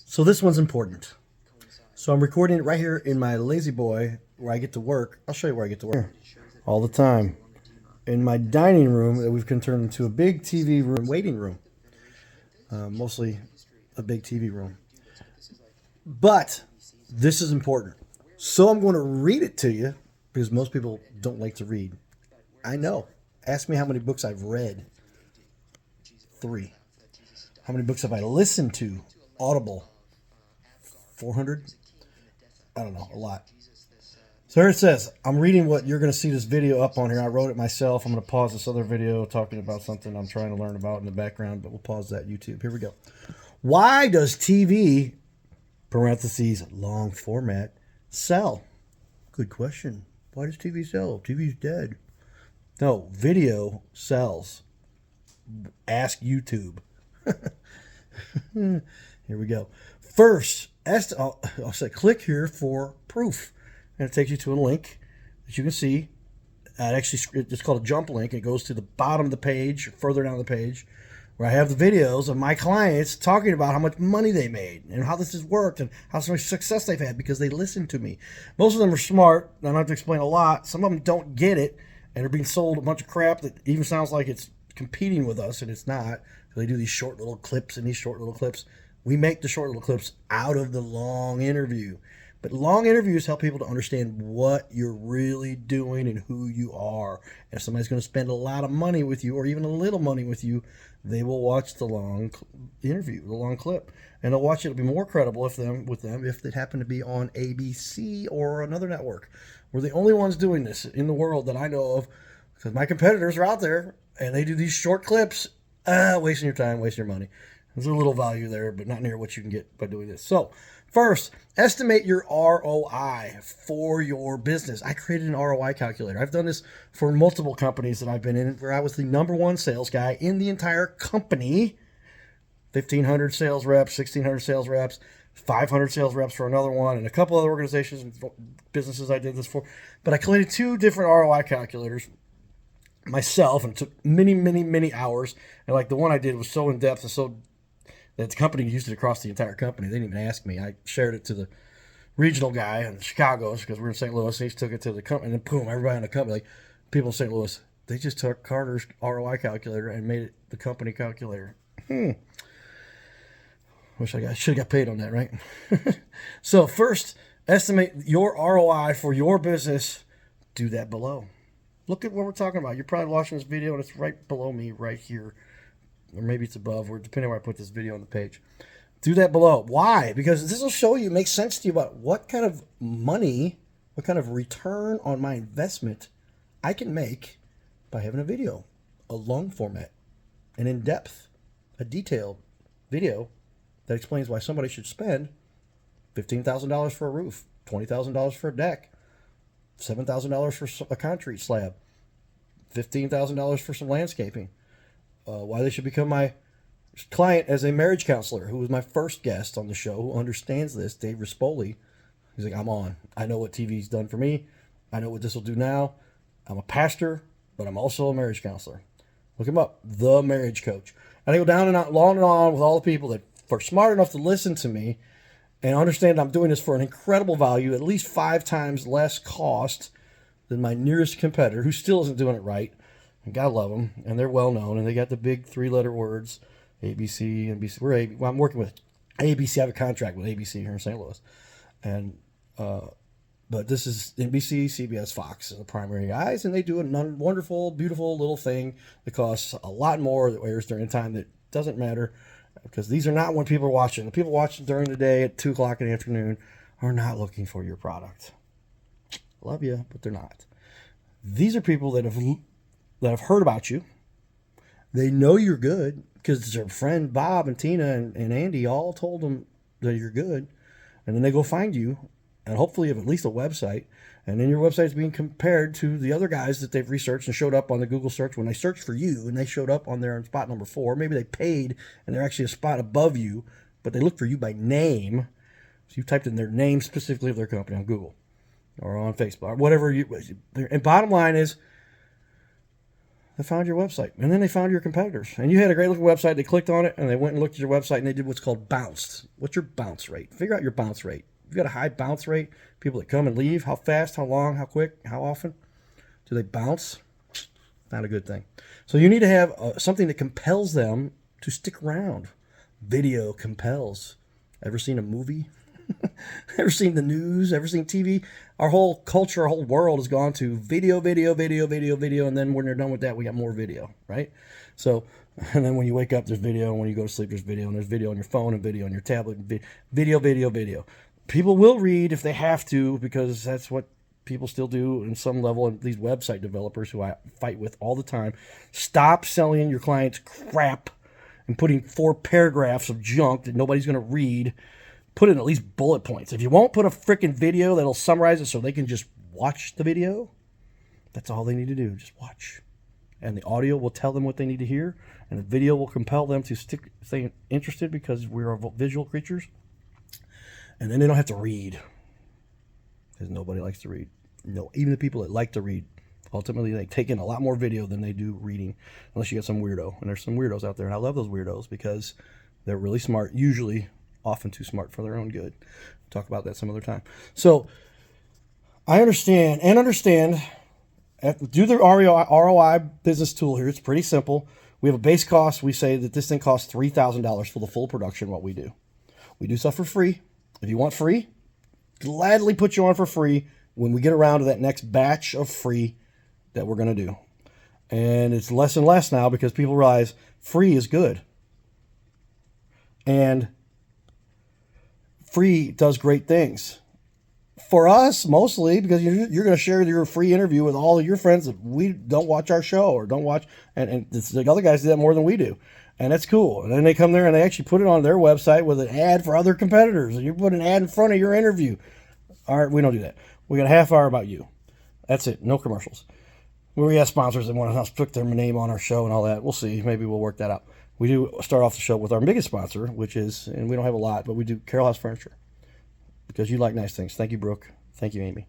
So this one's important. So I'm recording it right here in my Lazy Boy where I get to work. I'll show you where I get to work all the time. In my dining room that we've turned into a big TV room, waiting room. Mostly a big TV room. But this is important. So I'm going to read it to you because most people don't like to read. I know. Ask me how many books I've read. 3. How many books have I listened to? Audible. 400? I don't know, a lot. So here it says, I'm reading what you're going to see this video up on here. I wrote it myself. I'm going to pause this other video talking about something I'm trying to learn about in the background, but we'll pause that YouTube. Here we go. Why does TV, parentheses, long format, sell? Good question. Why does TV sell? TV's dead. No, video sells. Ask YouTube. Here we go. First, I'll say click here for proof. And it takes you to a link that you can see. It's called a jump link. It goes to the bottom of the page, further down the page, where I have the videos of my clients talking about how much money they made and how this has worked and how much success they've had because they listen to me. Most of them are smart. I don't have to explain a lot. Some of them don't get it, and they're being sold a bunch of crap that even sounds like it's competing with us, and it's not. They do these short little clips and these short little clips. We make the short little clips out of the long interview. But long interviews help people to understand what you're really doing and who you are. And if somebody's going to spend a lot of money with you or even a little money with you, they will watch the long interview, the long clip. And they'll watch it. It'll be more credible if it happen to be on ABC or another network. We're the only ones doing this in the world that I know of because my competitors are out there and they do these short clips, wasting your time, wasting your money. There's a little value there, but not near what you can get by doing this. So, first, estimate your ROI for your business. I created an ROI calculator. I've done this for multiple companies that I've been in, where I was the number one sales guy in the entire company. 1,500 sales reps, 1,600 sales reps, 500 sales reps for another one, and a couple other organizations and businesses I did this for. But I created 2 different ROI calculators myself, and it took many, many, many hours. And like the one I did was so in depth and so that the company used it across the entire company. They didn't even ask me. I shared it to the regional guy in Chicago because we're in St. Louis. He took it to the company, and then boom, everybody in the company, like people in St. Louis, they just took Carter's ROI calculator and made it the company calculator. Wish I should have got paid on that, right? So first, estimate your ROI for your business. Do that below. Look at what we're talking about. You're probably watching this video, and it's right below me right here. Or maybe it's above, or depending on where I put this video on the page. Do that below. Why? Because this will show you, make sense to you about what kind of money, what kind of return on my investment I can make by having a video, a long format, an in-depth, a detailed video that explains why somebody should spend $15,000 for a roof, $20,000 for a deck, $7,000 for a concrete slab, $15,000 for some landscaping. Why they should become my client as a marriage counselor, who was my first guest on the show, who understands this, Dave Rispoli. He's like, I'm on. I know what TV's done for me. I know what this will do now. I'm a pastor, but I'm also a marriage counselor. Look him up, The Marriage Coach. And I go down and on with all the people that are smart enough to listen to me and understand I'm doing this for an incredible value, at least 5 times less cost than my nearest competitor, who still isn't doing it right. And God love them, and they're well known, and they got the big 3-letter words, ABC, NBC. I'm working with ABC. I have a contract with ABC here in St. Louis, and but this is NBC, CBS, Fox, the primary guys, and they do a wonderful, beautiful little thing that costs a lot more, that airs during a time that doesn't matter, because these are not when people are watching. The people watching during the day at 2 o'clock in the afternoon are not looking for your product. Love you, but they're not. These are people that have heard about you. They know you're good because their friend Bob and Tina and Andy all told them that you're good. And then they go find you, and hopefully you have at least a website. And then your website's being compared to the other guys that they've researched and showed up on the Google search. When they searched for you and they showed up on there in spot number 4, maybe they paid and they're actually a spot above you, but they looked for you by name. So you typed in their name specifically of their company on Google or on Facebook or whatever. And bottom line is, They found your website, and then they found your competitors. And you had a great looking website. They clicked on it, and they went and looked at your website, and they did what's called bounced. What's your bounce rate? Figure out your bounce rate. If you've got a high bounce rate, people that come and leave, how fast, how long, how quick, how often do they bounce? Not a good thing. So you need to have something that compels them to stick around. Video compels. Ever seen a movie? Ever seen the news? Ever seen TV? Our whole culture, our whole world has gone to video, video, video, video, video, and then when they're done with that, we got more video, right? So, and then when you wake up, there's video, and when you go to sleep, there's video, and there's video on your phone, and video on your tablet, and video, video, video. People will read if they have to, because that's what people still do in some level, and these website developers who I fight with all the time. Stop selling your clients crap and putting 4 paragraphs of junk that nobody's going to read. Put in at least bullet points. If you won't put a freaking video that'll summarize it so they can just watch the video, that's all they need to do, just watch. And the audio will tell them what they need to hear, and the video will compel them to stay interested because we're visual creatures. And then they don't have to read, because nobody likes to read. No, even the people that like to read, ultimately they take in a lot more video than they do reading, unless you get some weirdo. And there's some weirdos out there, and I love those weirdos because they're really smart, usually often too smart for their own good. We'll talk about that some other time. So I understand, do the ROI business tool here. It's pretty simple. We have a base cost. We say that this thing costs $3,000 for the full production, what we do. We do stuff for free. If you want free, gladly put you on for free when we get around to that next batch of free that we're going to do. And it's less and less now because people realize free is good. And free does great things. For us, mostly, because you're going to share your free interview with all of your friends that we don't watch our show or don't watch. And the other guys do that more than we do. And that's cool. And then they come there and they actually put it on their website with an ad for other competitors. And you put an ad in front of your interview. All right, we don't do that. We got a half hour about you. That's it. No commercials. We have sponsors that want us to put their name on our show and all that. We'll see. Maybe we'll work that out. We do start off the show with our biggest sponsor, which is, and we don't have a lot, but we do Carroll House Furniture. Because you like nice things. Thank you, Brooke. Thank you, Amy.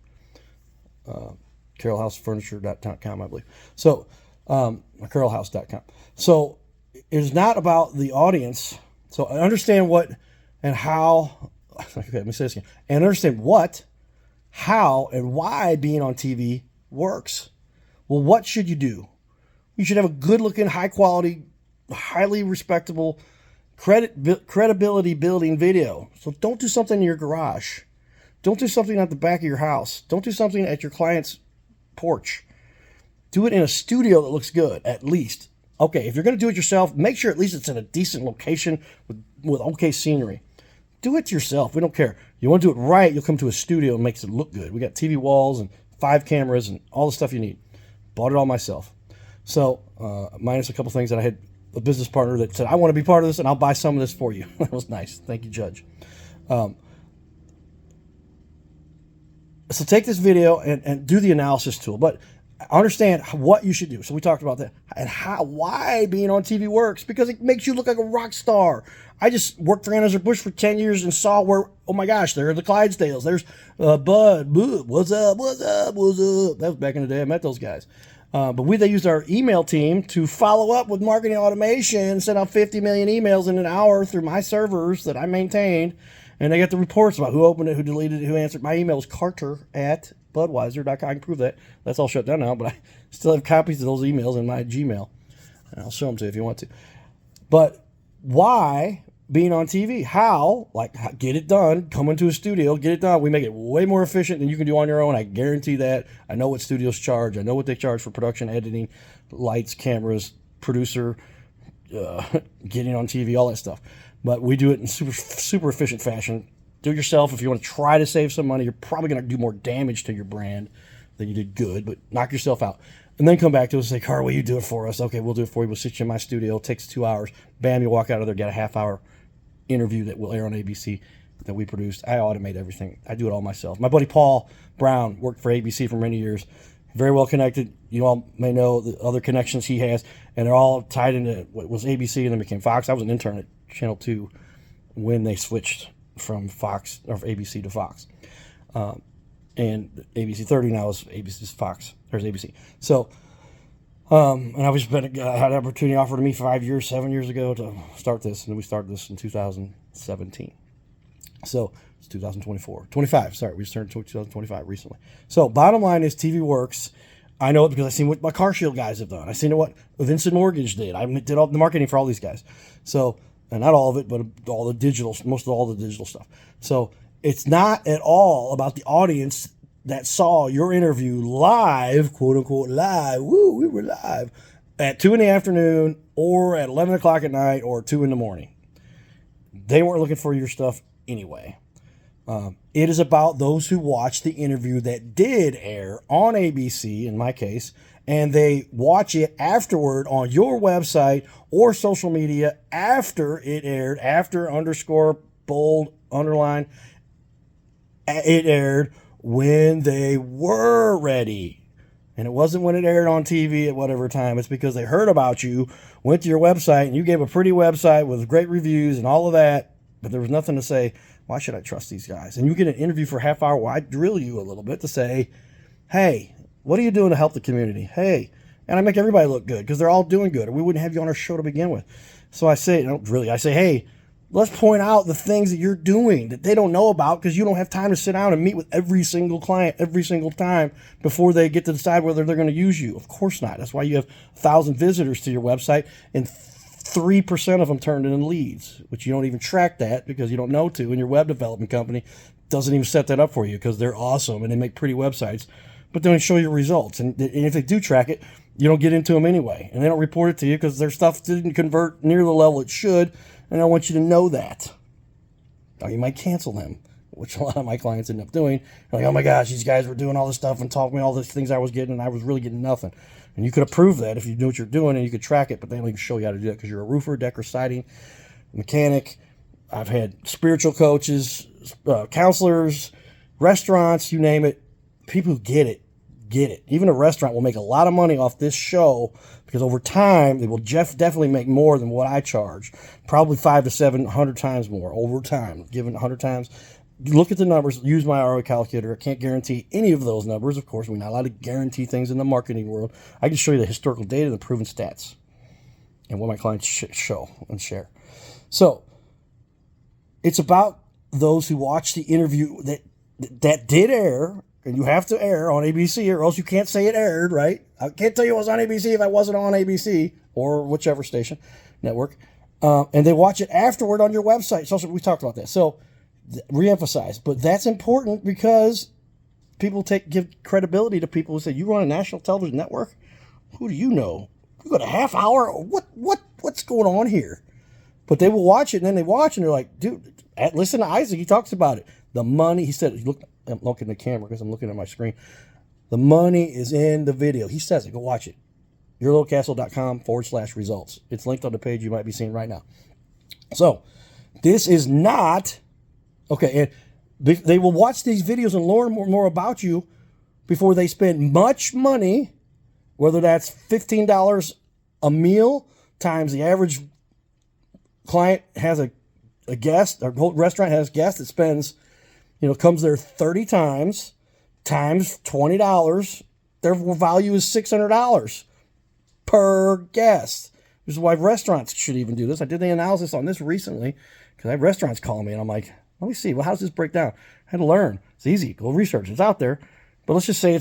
CarrollHouseFurniture.com, I believe. So, CarrollHouse.com. So, it's not about the audience. So, I understand what and how. Okay, let me say this again. And understand what, how, and why being on TV works. Well, what should you do? You should have a good-looking, high-quality, highly respectable, credibility building video. So don't do something in your garage. Don't do something at the back of your house. Don't do something at your client's porch. Do it in a studio that looks good, at least. Okay, if you're going to do it yourself, make sure at least it's in a decent location with okay scenery. Do it yourself. We don't care. You want to do it right, you'll come to a studio and makes it look good. We got TV walls and 5 cameras and all the stuff you need. Bought it all myself. So, minus a couple things that I had a business partner that said, I want to be part of this and I'll buy some of this for you. That was nice. Thank you, Judge. So take this video and do the analysis tool, but understand what you should do. So we talked about that and why being on TV works, because it makes you look like a rock star. I just worked for Anheuser-Busch for 10 years and saw where, oh my gosh, there are the Clydesdales. There's Bud, what's up? That was back in the day. I met those guys. But they used our email team to follow up with marketing automation, send out 50 million emails in an hour through my servers that I maintained. And they got the reports about who opened it, who deleted it, who answered. My email was carter@budweiser.com. I can prove that. That's all shut down now, but I still have copies of those emails in my Gmail. And I'll show them to you if you want to. But why being on TV? How? Like, get it done. Come into a studio, get it done. We make it way more efficient than you can do on your own. I guarantee that. I know what studios charge. I know what they charge for production, editing, lights, cameras, producer, getting on TV, all that stuff. But we do it in super efficient fashion. Do it yourself. If you want to try to save some money, you're probably going to do more damage to your brand than you did good, but knock yourself out. And then come back to us and say, Carl, will you do it for us? Okay, we'll do it for you. We'll sit you in my studio. It takes 2 hours. Bam, you walk out of there, get a half-hour interview that will air on ABC that we produced. I automate everything. I do it all myself. My buddy Paul Brown worked for ABC for many years. Very well connected. You all may know the other connections he has, and they're all tied into what was ABC and then became Fox. I was an intern at Channel 2 when they switched from Fox or ABC to Fox. And ABC 30 now is ABC's Fox. There's ABC. So And I had an opportunity offered to me 7 years ago to start this, and we started this in 2017. So it's 25. Sorry, we just turned 2025 recently. So bottom line is TV works. I know it because I've seen what my CarShield guys have done. I've seen what Vincent Mortgage did. I did all the marketing for all these guys. So, and not all of it, but all the digital, most of all the digital stuff. So it's not at all about the audience that saw your interview live, quote unquote live. Woo, we were live at 2 p.m. or at 11 o'clock at night or 2 a.m. They weren't looking for your stuff anyway. It is about those who watched the interview that did air on ABC, in my case, and they watch it afterward on your website or social media after it aired, after underscore, bold, underline, it aired when they were ready. And it wasn't when it aired on TV at whatever time. It's because they heard about you, went to your website, and you gave a pretty website with great reviews and all of that, but there was nothing to say, why should I trust these guys? And you get an interview for a half hour where I drill you a little bit to say, hey, what are you doing to help the community? Hey, and I make everybody look good because they're all doing good, or we wouldn't have you on our show to begin with. So I say, I say, hey, let's point out the things that you're doing that they don't know about because you don't have time to sit down and meet with every single client every single time before they get to decide whether they're going to use you. Of course not. That's why you have 1,000 visitors to your website and 3% of them turned in leads, which you don't even track that because you don't know to, and your web development company doesn't even set that up for you because they're awesome and they make pretty websites, but they don't show you results. And if they do track it, you don't get into them anyway, and they don't report it to you because their stuff didn't convert near the level it should, and I want you to know that. Or you might cancel them, which a lot of my clients end up doing. They're like, oh my gosh, these guys were doing all this stuff and taught me all these things I was getting, and I was really getting nothing. And you could approve that if you knew what you're doing and you could track it, but they don't even show you how to do that because you're a roofer, decker, siding, mechanic. I've had spiritual coaches, counselors, restaurants, you name it. People who get it. Even a restaurant will make a lot of money off this show because over time, they will definitely make more than what I charge. Probably 500 to 700 times more over time, given 100 times. Look at the numbers, use my ROI calculator. I can't guarantee any of those numbers. Of course, we're not allowed to guarantee things in the marketing world. I can show you the historical data and the proven stats and what my clients show and share. So it's about those who watch the interview that did air, and you have to air on ABC or else you can't say it aired, right? I can't tell you it was on ABC if I wasn't on ABC or whichever station, network. And they watch it afterward on your website. So we talked about that. So reemphasize, but that's important because people give credibility to people who say, you run a national television network? Who do you know? You got a half hour? What's going on here? But they will watch it, and then they watch, and they're like, dude, listen to Isaac. He talks about it. The money, he said, I'm looking at the camera because I'm looking at my screen. The money is in the video. He says it. Go watch it. YourLittleCastle.com/results. It's linked on the page you might be seeing right now. So this is not... Okay, and they will watch these videos and learn more about you before they spend much money, whether that's $15 a meal times the average client has a guest, or restaurant has a guest that spends, comes there 30 times, times $20, their value is $600 per guest. This is why restaurants should even do this. I did the analysis on this recently because I have restaurants calling me, and I'm like, let me see. Well, how does this break down? I had to learn. It's easy. Go research. It's out there. But let's just say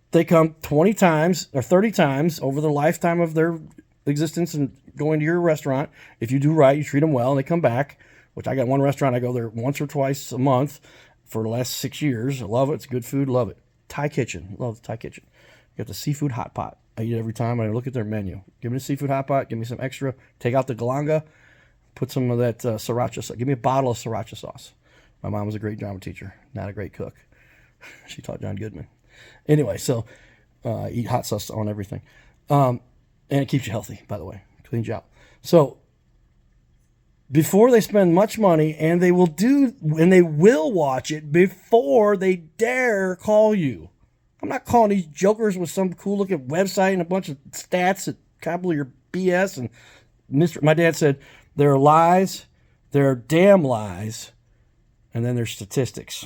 they come 20 times or 30 times over the lifetime of their existence and going to your restaurant. If you do right, you treat them well, and they come back, which I got one restaurant. I go there once or twice a month for the last 6 years. I love it. It's good food. Love it. Thai Kitchen. Love the Thai Kitchen. You got the seafood hot pot. I eat it every time. I look at their menu. Give me the seafood hot pot. Give me some extra. Take out the galanga. Put some of that sriracha sauce. Give me a bottle of sriracha sauce. My mom was a great drama teacher, not a great cook. She taught John Goodman. Anyway, so eat hot sauce on everything. And it keeps you healthy, by the way. Cleans you out. So before they spend much money, and they will watch it before they dare call you. I'm not calling these jokers with some cool looking website and a bunch of stats that cobble your BS. And my dad said, there are lies, there are damn lies, and then there's statistics.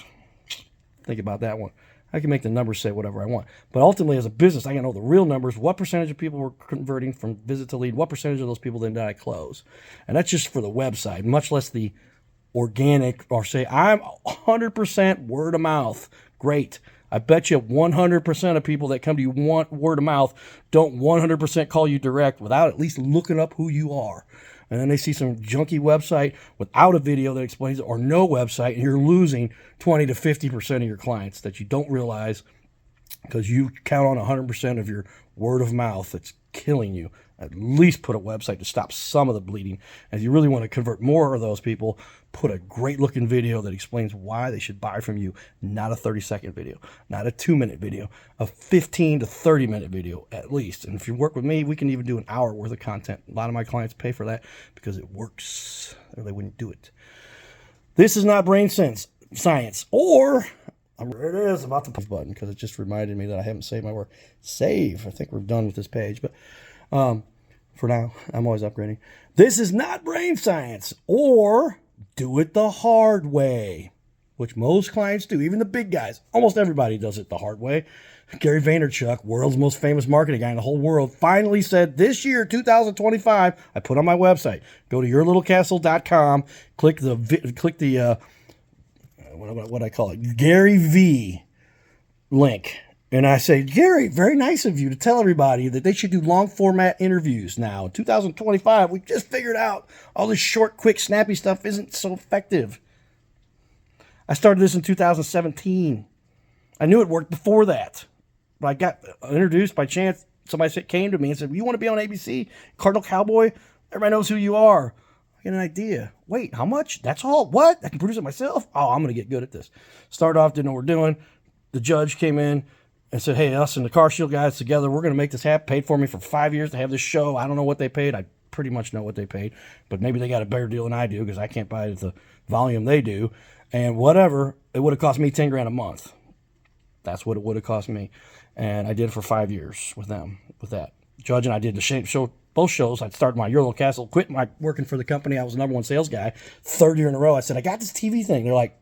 Think about that one. I can make the numbers say whatever I want. But ultimately, as a business, I can know the real numbers, what percentage of people were converting from visit to lead, what percentage of those people then did I close. And that's just for the website, much less the organic, or say, I'm 100% word of mouth. Great. I bet you 100% of people that come to you want word of mouth don't 100% call you direct without at least looking up who you are. And then they see some junky website without a video that explains it, or no website, and you're losing 20 to 50% of your clients that you don't realize because you count on 100% of your word of mouth that's killing you. At least put a website to stop some of the bleeding. And if you really want to convert more of those people, put a great looking video that explains why they should buy from you. Not a 30-second video, not a 2-minute video, a 15 to 30-minute video at least. And if you work with me, we can even do an hour worth of content. A lot of my clients pay for that because it works, or they wouldn't do it. This is not brain science, or there it is, about to push the button because it just reminded me that I haven't saved my work. Save. I think we're done with this page, but for now, I'm always upgrading. This is not brain science, or do it the hard way, which most clients do, even the big guys. Almost everybody does it the hard way. Gary Vaynerchuk, world's most famous marketing guy in the whole world, finally said this year, 2025, I put on my website, go to yourlittlecastle.com, click the what I call it, Gary V link. And I say, Gary, very nice of you to tell everybody that they should do long format interviews now. In 2025, we just figured out all this short, quick, snappy stuff isn't so effective. I started this in 2017. I knew it worked before that. But I got introduced by chance. Somebody came to me and said, you want to be on ABC? Cardinal Cowboy? Everybody knows who you are. I get an idea. Wait, how much? That's all? What? I can produce it myself? Oh, I'm going to get good at this. Started off, didn't know what we're doing. The judge came in and said, hey, us and the Car Shield guys together, we're going to make this happen. Paid for me for 5 years to have this show. I don't know what they paid. I pretty much know what they paid. But maybe they got a better deal than I do because I can't buy it at the volume they do. And whatever, it would have cost me $10,000 a month. That's what it would have cost me. And I did it for 5 years with them, with that. Judge and I did the show, both shows. I started my Your Little Castle, quit my working for the company. I was the #1 sales guy. 3rd year in a row, I said, I got this TV thing. They're like,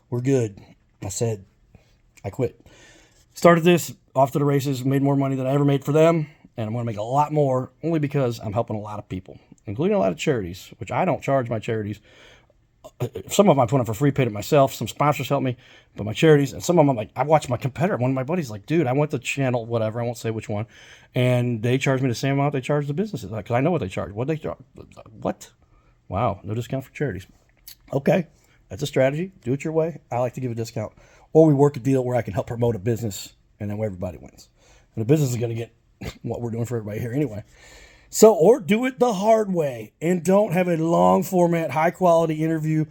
we're good. I said, I quit. Started this, off to the races, made more money than I ever made for them, and I'm going to make a lot more, only because I'm helping a lot of people, including a lot of charities, which I don't charge my charities. Some of them I put on for free, paid it myself. Some sponsors help me, but my charities, and some of them, like, I watched my competitor. One of my buddies, like, dude, I went to channel, whatever, I won't say which one, and they charged me the same amount they charge the businesses, because I know what they charge. What they charge? What? Wow, no discount for charities. Okay, that's a strategy. Do it your way. I like to give a discount. Or we work a deal where I can help promote a business, and then everybody wins. And the business is going to get what we're doing for everybody here anyway. So, or do it the hard way and don't have a long format, high quality interview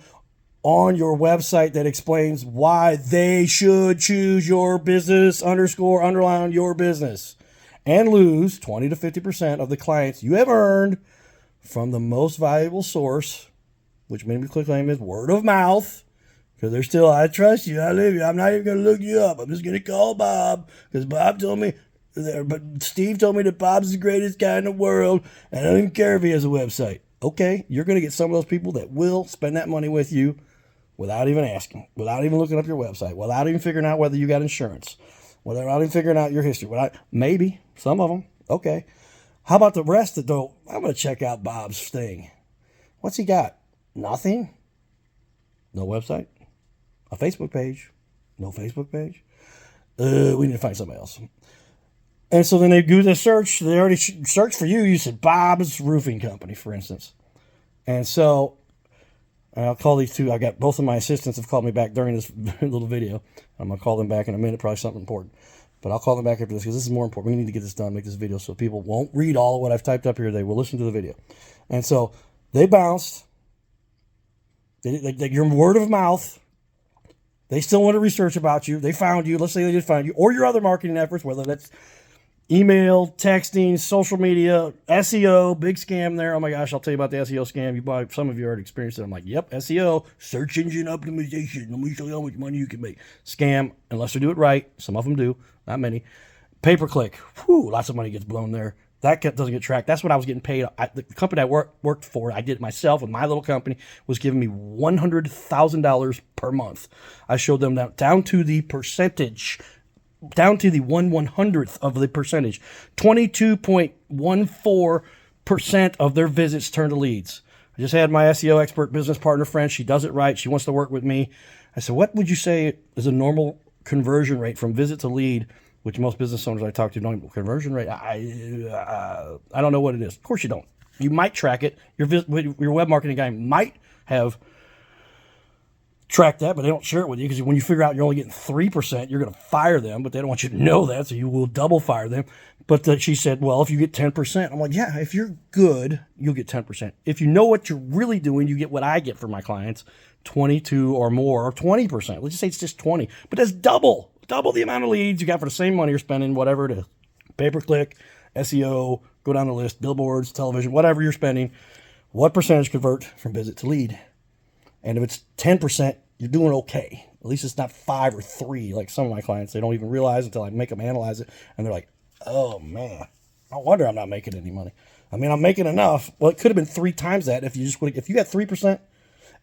on your website that explains why they should choose your business, underline your business, and lose 20 to 50% of the clients you have earned from the most valuable source, which many people claim is word of mouth. Because they're still, I trust you, I live you, I'm not even going to look you up. I'm just going to call Bob, because Bob told me, but Steve told me that Bob's the greatest guy in the world, and I don't even care if he has a website. Okay, you're going to get some of those people that will spend that money with you without even asking, without even looking up your website, without even figuring out whether you got insurance, without even figuring out your history. Maybe, some of them, okay. How about the rest that though, I'm going to check out Bob's thing. What's he got? Nothing? No website? A Facebook page? No Facebook page? We need to find somebody else. And so then they do the search. They already searched for you. You said Bob's Roofing Company, for instance. And so I'll call these two. I got both of my assistants have called me back during this little video. I'm going to call them back in a minute, probably something important. But I'll call them back after this because this is more important. We need to get this done, make this video so people won't read all of what I've typed up here. They will listen to the video. And so they bounced. Your word of mouth. They still want to research about you. They found you. Let's say they did find you. Or your other marketing efforts, whether that's email, texting, social media, SEO, big scam there. Oh my gosh, I'll tell you about the SEO scam. Some of you already experienced it. I'm like, yep, SEO, search engine optimization. Let me show you how much money you can make. Scam, unless they do it right. Some of them do, not many. Pay-per-click. Whew, lots of money gets blown there. That doesn't get tracked. That's what I was getting paid. The company I worked for, I did it myself with my little company, was giving me $100,000 per month. I showed them that down to the percentage, down to the 1/100th of the percentage. 22.14% of their visits turn to leads. I just had my SEO expert business partner friend. She does it right. She wants to work with me. I said, what would you say is a normal conversion rate from visit to lead, which most business owners I talk to don't. Conversion rate, I don't know what it is. Of course you don't. You might track it. Your web marketing guy might have tracked that, but they don't share it with you, because when you figure out you're only getting 3%, you're going to fire them, but they don't want you to know that, so you will double fire them. But she said, well, if you get 10%, I'm like, yeah, if you're good, you'll get 10%. If you know what you're really doing, you get what I get for my clients, 22 or more, or 20%. Let's just say it's just 20, but that's double the amount of leads you got for the same money you're spending, whatever it is. Pay-per-click, SEO, go down the list, billboards, television, whatever you're spending. What percentage convert from visit to lead? And if it's 10%, you're doing okay. At least it's not 5 or 3 like some of my clients. They don't even realize until I make them analyze it, and they're like, oh man, no wonder I'm not making any money. I mean, I'm making enough. Well, it could have been 3 times that if you got 3%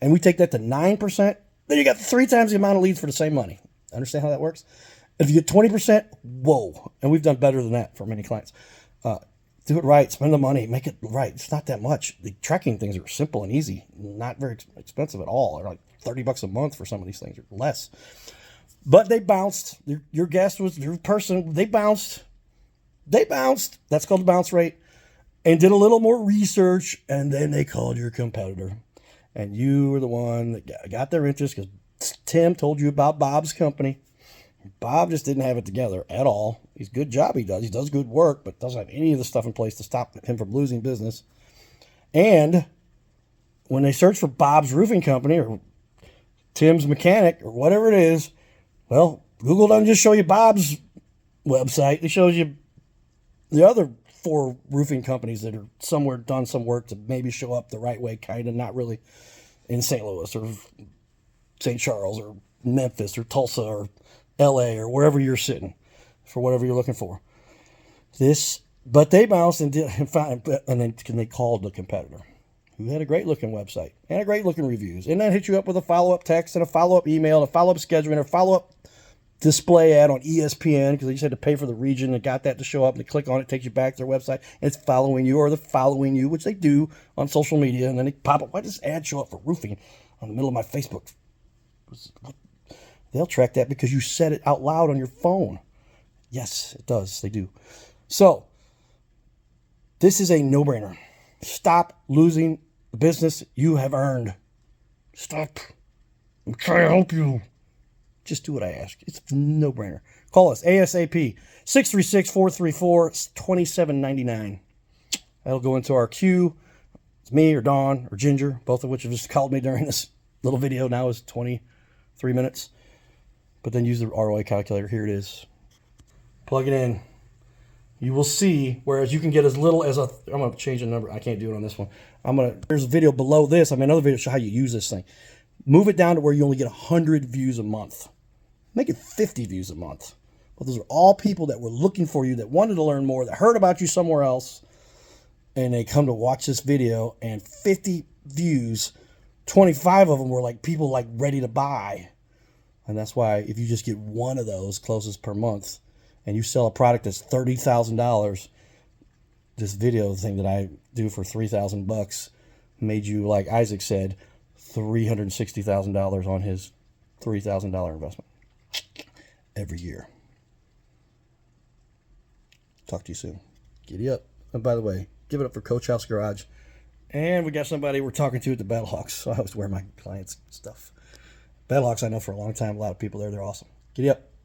and we take that to 9%, then you got 3 times the amount of leads for the same money. Understand how that works? If you get 20%, whoa. And we've done better than that for many clients. Do it right. Spend the money. Make it right. It's not that much. The tracking things are simple and easy. Not very expensive at all. They're like $30 a month for some of these things, or less. But they bounced. Your guest was your person. They bounced. That's called the bounce rate. And did a little more research. And then they called your competitor. And you were the one that got their interest because Tim told you about Bob's company. Bob just didn't have it together at all. He's a good job he does. He does good work, but doesn't have any of the stuff in place to stop him from losing business. And when they search for Bob's Roofing Company or Tim's Mechanic or whatever it is, well, Google doesn't just show you Bob's website. It shows you the other 4 roofing companies that are somewhere done some work to maybe show up the right way, kind of, not really, in St. Louis or St. Charles or Memphis or Tulsa or LA or wherever you're sitting for whatever you're looking for. But they bounced and then they called the competitor, who had a great looking website and a great looking reviews, and then hit you up with a follow-up text and a follow-up email and a follow-up scheduling and a follow-up display ad on ESPN, because they just had to pay for the region and got that to show up, and they click on it, takes you back to their website, and it's following you, or they're following you, which they do on social media, and then they pop up. Why does this ad show up for roofing on the middle of my Facebook? They'll track that because you said it out loud on your phone. Yes, it does. They do. So this is a no-brainer. Stop losing the business you have earned. Stop. I'm trying to help you. Just do what I ask. It's a no-brainer. Call us ASAP. 636-434-2799. That'll go into our queue. It's me or Dawn or Ginger, both of which have just called me during this little video. Now is 23 minutes. But then use the ROI calculator. Here it is. Plug it in. You will see, whereas you can get as little as I'm going to change the number. I can't do it on this one. There's a video below this. Another video to show how you use this thing. Move it down to where you only get 100 views a month. Make it 50 views a month. But those are all people that were looking for you, that wanted to learn more, that heard about you somewhere else, and they come to watch this video, and 50 views, 25 of them were like people like ready to buy. And that's why if you just get one of those closes per month and you sell a product that's $30,000, this video thing that I do for $3,000 made you, like Isaac said, $360,000 on his $3,000 investment every year. Talk to you soon. Giddy up. And by the way, give it up for Coach House Garage. And we got somebody we're talking to at the Battlehawks. So I always wear my clients' stuff. Battlehawks I know for a long time. A lot of people there. They're awesome. Giddy up.